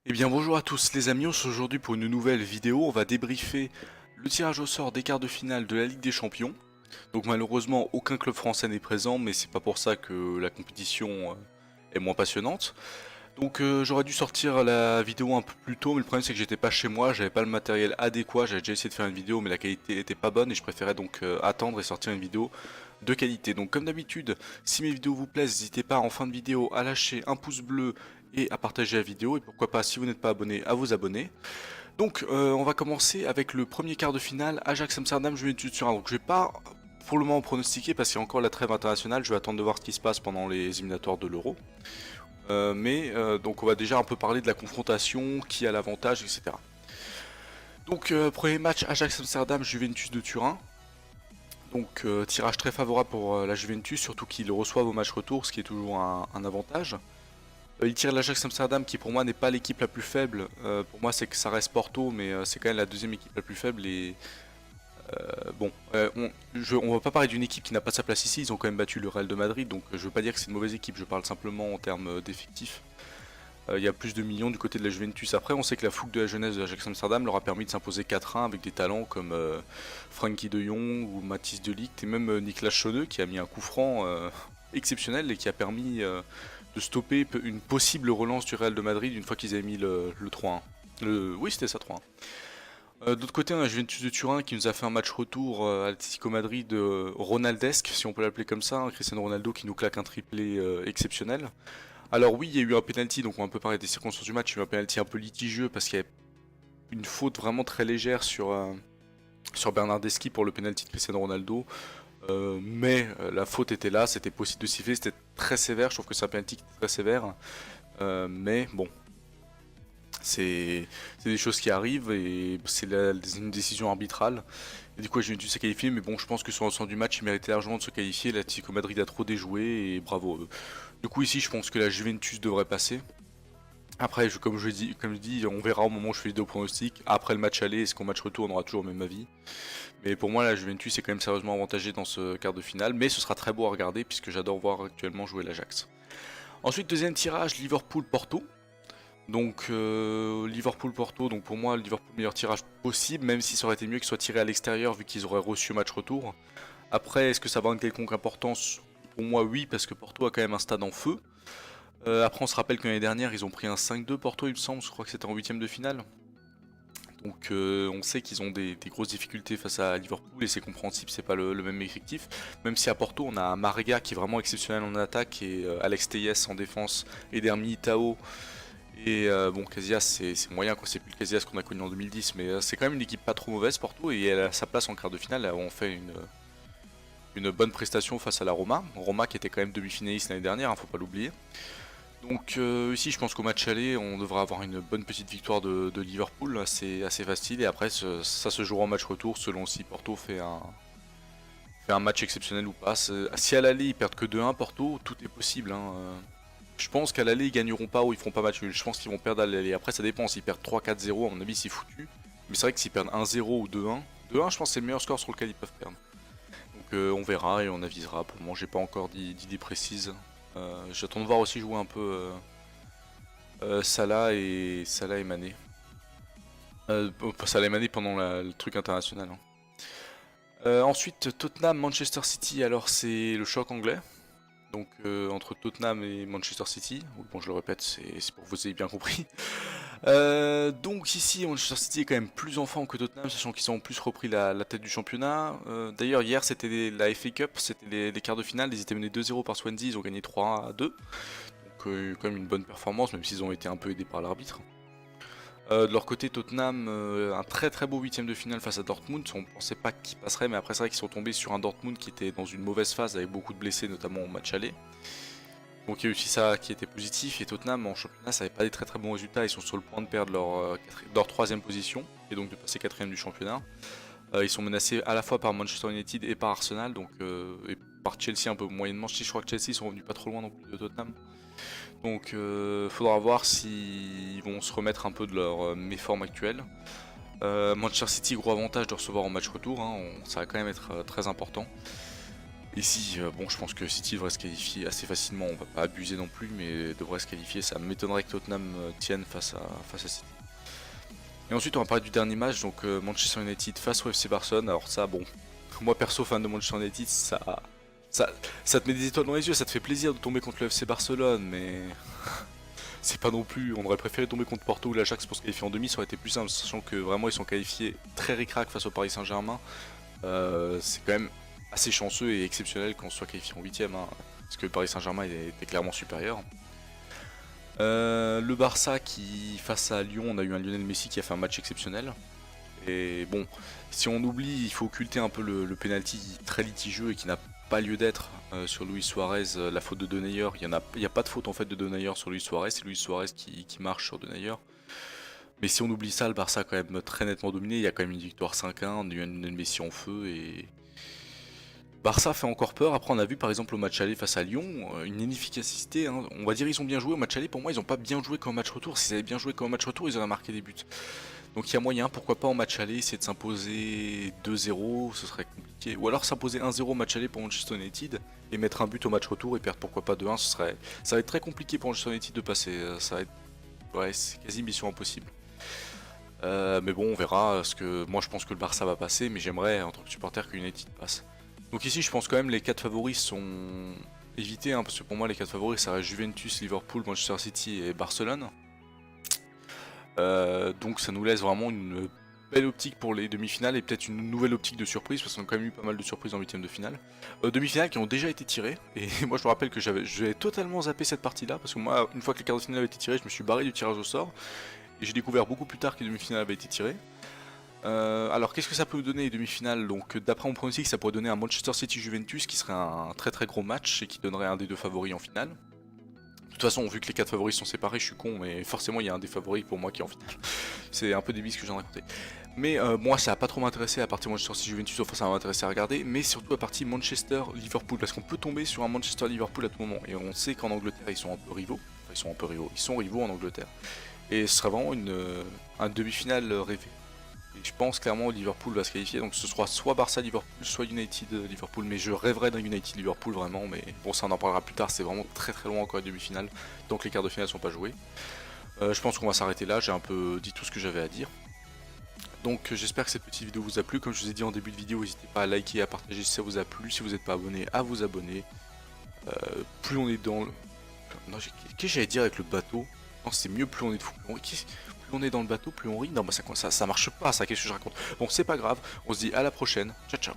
Eh bien bonjour à tous les amis, on se retrouve aujourd'hui pour une nouvelle vidéo. On va débriefer le tirage au sort des quarts de finale de la Ligue des Champions. Donc malheureusement aucun club français n'est présent, mais c'est pas pour ça que la compétition est moins passionnante. Donc j'aurais dû sortir la vidéo un peu plus tôt, mais le problème c'est que j'étais pas chez moi, j'avais pas le matériel adéquat, j'avais déjà essayé de faire une vidéo mais la qualité était pas bonne et je préférais donc attendre et sortir une vidéo de qualité. Donc comme d'habitude, si mes vidéos vous plaisent, n'hésitez pas en fin de vidéo à lâcher un pouce bleu et à partager la vidéo et pourquoi pas si vous n'êtes pas abonné à vous abonner. Donc on va commencer avec le premier quart de finale, Ajax Amsterdam Juventus Turin. Donc je vais pas pour le moment pronostiquer parce qu'il y a encore la trêve internationale, je vais attendre de voir ce qui se passe pendant les éliminatoires de l'Euro. Donc on va déjà un peu parler de la confrontation, qui a l'avantage, etc. Donc premier match Ajax Amsterdam Juventus de Turin. Donc tirage très favorable pour la Juventus, surtout qu'ils reçoivent au match retour, ce qui est toujours un avantage. Ils tirent l'Ajax Amsterdam qui pour moi n'est pas l'équipe la plus faible. Pour moi c'est que ça reste Porto, mais c'est quand même la deuxième équipe la plus faible. Et on va pas parler d'une équipe qui n'a pas sa place ici, ils ont quand même battu le Real de Madrid, donc je veux pas dire que c'est une mauvaise équipe, je parle simplement en termes d'effectifs. Il y a plus de millions du côté de la Juventus. Après, on sait que la fougue de la jeunesse de l'Ajax Amsterdam leur a permis de s'imposer 4-1 avec des talents comme Frankie de Jong ou Mathis de Ligt et même Niklas Schöne qui a mis un coup franc exceptionnel et qui a permis de stopper une possible relance du Real de Madrid une fois qu'ils avaient mis le 3-1. Oui, c'était ça 3-1. D'autre côté, on a Juventus de Turin qui nous a fait un match retour à l'Atlético Madrid ronaldesque, si on peut l'appeler comme ça. Cristiano Ronaldo qui nous claque un triplé exceptionnel. Alors oui, il y a eu un penalty, donc on va un peu parler des circonstances du match. Il y a eu un penalty un peu litigieux parce qu'il y a une faute vraiment très légère sur Bernardeschi pour le penalty de Cristiano Ronaldo. La faute était là, c'était possible de siffler, c'était très sévère. Je trouve que c'est un penalty qui est très sévère. Mais bon, c'est des choses qui arrivent et c'est une décision arbitrale. Et du coup, j'ai dû se qualifier, mais bon, je pense que sur l'ensemble du match, il méritait largement de se qualifier. L'Atlético Madrid a trop déjoué et bravo à eux. Du coup, ici, je pense que la Juventus devrait passer. Après, comme je dis, on verra au moment où je fais les vidéo pronostics. Après le match aller, est-ce qu'au match retour, on aura toujours le même avis. Mais pour moi, la Juventus est quand même sérieusement avantagée dans ce quart de finale. Mais ce sera très beau à regarder puisque j'adore voir actuellement jouer l'Ajax. Ensuite, deuxième tirage, Liverpool-Porto. Donc Liverpool-Porto, donc pour moi Liverpool meilleur tirage possible, même si ça aurait été mieux qu'il soit tiré à l'extérieur vu qu'ils auraient reçu match retour. Après, est-ce que ça va avoir une quelconque importance? Pour moi oui, parce que Porto a quand même un stade en feu. Après on se rappelle que l'année dernière ils ont pris un 5-2 Porto il me semble, je crois que c'était en huitième de finale. Donc on sait qu'ils ont des grosses difficultés face à Liverpool et c'est compréhensible, c'est pas le même effectif. Même si à Porto on a Marega qui est vraiment exceptionnel en attaque et Alex Telles en défense, Eder Militao. Et bon, Casillas c'est moyen, quoi. C'est plus le Casillas qu'on a connu en 2010, mais c'est quand même une équipe pas trop mauvaise Porto et elle a sa place en quart de finale. On fait une bonne prestation face à la Roma. Roma qui était quand même demi-finaliste l'année dernière, hein, faut pas l'oublier. Donc ici je pense qu'au match aller on devra avoir une bonne petite victoire de Liverpool, assez facile. Et après ça se jouera en match retour selon si Porto fait un match exceptionnel ou pas. Si à l'aller ils perdent que 2-1 Porto, tout est possible, hein. Je pense qu'à l'aller ils gagneront pas ou ils feront pas match nul. Je pense qu'ils vont perdre à l'aller. Après ça dépend, s'ils perdent 3-4-0 à mon avis c'est foutu. Mais c'est vrai que s'ils perdent 1-0 ou 2-1, 2-1 je pense que c'est le meilleur score sur lequel ils peuvent perdre. Donc on verra et on avisera. Pour le moment j'ai pas encore d'idée précise. J'attends de voir aussi jouer un peu Salah et Mané. Salah et Mané pendant le truc international, hein. Ensuite Tottenham Manchester City, alors c'est le choc anglais. Donc entre Tottenham et Manchester City, bon je le répète, c'est pour que vous ayez bien compris. Donc ici Manchester City est quand même plus en forme que Tottenham, sachant qu'ils ont en plus repris la tête du championnat. D'ailleurs hier c'était la FA Cup, c'était les quarts de finale, ils étaient menés 2-0 par Swansea, ils ont gagné 3-2. Donc quand même une bonne performance, même s'ils ont été un peu aidés par l'arbitre. De leur côté Tottenham, un très très beau huitième de finale face à Dortmund. On pensait pas qu'ils passeraient, mais après c'est vrai qu'ils sont tombés sur un Dortmund qui était dans une mauvaise phase avec beaucoup de blessés, notamment au match aller. Donc il y a aussi ça qui était positif. Et Tottenham en championnat ça n'avait pas des très très bons résultats. Ils sont sur le point de perdre leur troisième position et donc de passer quatrième du championnat. Ils sont menacés à la fois par Manchester United et par Arsenal, donc et par Chelsea un peu moyennement. Je crois que Chelsea sont revenus pas trop loin non plus de Tottenham. Donc faudra voir s'ils vont se remettre un peu de leur méforme actuelle. Manchester City, gros avantage de recevoir en match retour, hein, ça va quand même être très important. Ici, bon, je pense que City devrait se qualifier assez facilement, on va pas abuser non plus, mais devrait se qualifier. Ça m'étonnerait que Tottenham tienne face à City. Et ensuite, on va parler du dernier match, donc Manchester United face au FC Barcelone. Alors ça, bon, moi perso, fan de Manchester United, ça, ça te met des étoiles dans les yeux, ça te fait plaisir de tomber contre le FC Barcelone, mais c'est pas non plus. On aurait préféré tomber contre Porto ou l'Ajax pour se qualifier en demi, ça aurait été plus simple, sachant que vraiment ils sont qualifiés très ric-rac face au Paris Saint-Germain. C'est quand même assez chanceux et exceptionnel qu'on soit qualifié en huitième, hein, parce que le Paris Saint-Germain était clairement supérieur. Le Barça qui, face à Lyon, on a eu un Lionel Messi qui a fait un match exceptionnel. Et bon, si on oublie, il faut occulter un peu le penalty très litigieux et qui n'a pas lieu d'être sur Luis Suarez, la faute de Denayer. Il y a pas de faute en fait de Denayer sur Luis Suarez, c'est Luis Suarez qui marche sur Denayer. Mais si on oublie ça, le Barça a quand même très nettement dominé. Il y a quand même une victoire 5-1, on a eu un Lionel Messi en feu et Barça fait encore peur. Après, on a vu par exemple au match aller face à Lyon une inefficacité, hein. On va dire ils ont bien joué au match aller. Pour moi, ils n'ont pas bien joué comme au match retour. S'ils avaient bien joué comme au match retour, ils auraient marqué des buts. Donc il y a moyen, pourquoi pas en match aller, essayer de s'imposer 2-0, ce serait compliqué. Ou alors s'imposer 1-0 au match aller pour Manchester United et mettre un but au match retour et perdre pourquoi pas 2-1. Ça va être très compliqué pour Manchester United de passer. Ça va être, ouais, c'est quasi mission impossible. Mais bon, on verra. Parce que moi, je pense que le Barça va passer, mais j'aimerais en tant que supporter que United passe. Donc ici, je pense quand même les 4 favoris sont évités, hein, parce que pour moi, les 4 favoris, ça reste Juventus, Liverpool, Manchester City et Barcelone. Donc ça nous laisse vraiment une belle optique pour les demi-finales et peut-être une nouvelle optique de surprise parce qu'on a quand même eu pas mal de surprises en huitième de finale. Demi-finales qui ont déjà été tirées et moi je me rappelle que j'avais totalement zappé cette partie là parce que moi une fois que les quarts de finale avaient été tirés je me suis barré du tirage au sort et j'ai découvert beaucoup plus tard que les demi-finales avaient été tirées. Alors qu'est-ce que ça peut nous donner les demi-finales? Donc d'après mon pronostic ça pourrait donner un Manchester City Juventus qui serait un très très gros match et qui donnerait un des deux favoris en finale. De toute façon, vu que les 4 favoris sont séparés, je suis con, mais forcément il y a un des favoris pour moi qui est en finale. C'est un peu débile ce que je viens de raconter. Mais moi ça va pas trop m'intéresser à partir Manchester City Juventus, enfin ça va m'intéresser à regarder, mais surtout à partir Manchester Liverpool, parce qu'on peut tomber sur un Manchester Liverpool à tout moment. Et on sait qu'en Angleterre ils sont un peu rivaux, enfin ils sont rivaux en Angleterre. Et ce sera vraiment un demi-finale rêvé. Et je pense clairement que Liverpool va se qualifier, donc ce sera soit Barça Liverpool, soit United Liverpool, mais je rêverais d'un United Liverpool vraiment, mais bon ça on en parlera plus tard, c'est vraiment très très loin encore les demi-finales, tant que les quarts de finale sont pas joués. Je pense qu'on va s'arrêter là, j'ai un peu dit tout ce que j'avais à dire. Donc j'espère que cette petite vidéo vous a plu, comme je vous ai dit en début de vidéo, n'hésitez pas à liker, à partager si ça vous a plu, si vous n'êtes pas abonné, à vous abonner. Plus on est dans le... Non, qu'est-ce que j'allais dire avec le bateau? Non, c'est mieux, plus on est de fou. Plus on est dans le bateau, plus on rit. Non, bah ça marche pas, ça, qu'est-ce que je raconte? Bon, c'est pas grave, on se dit à la prochaine. Ciao, ciao.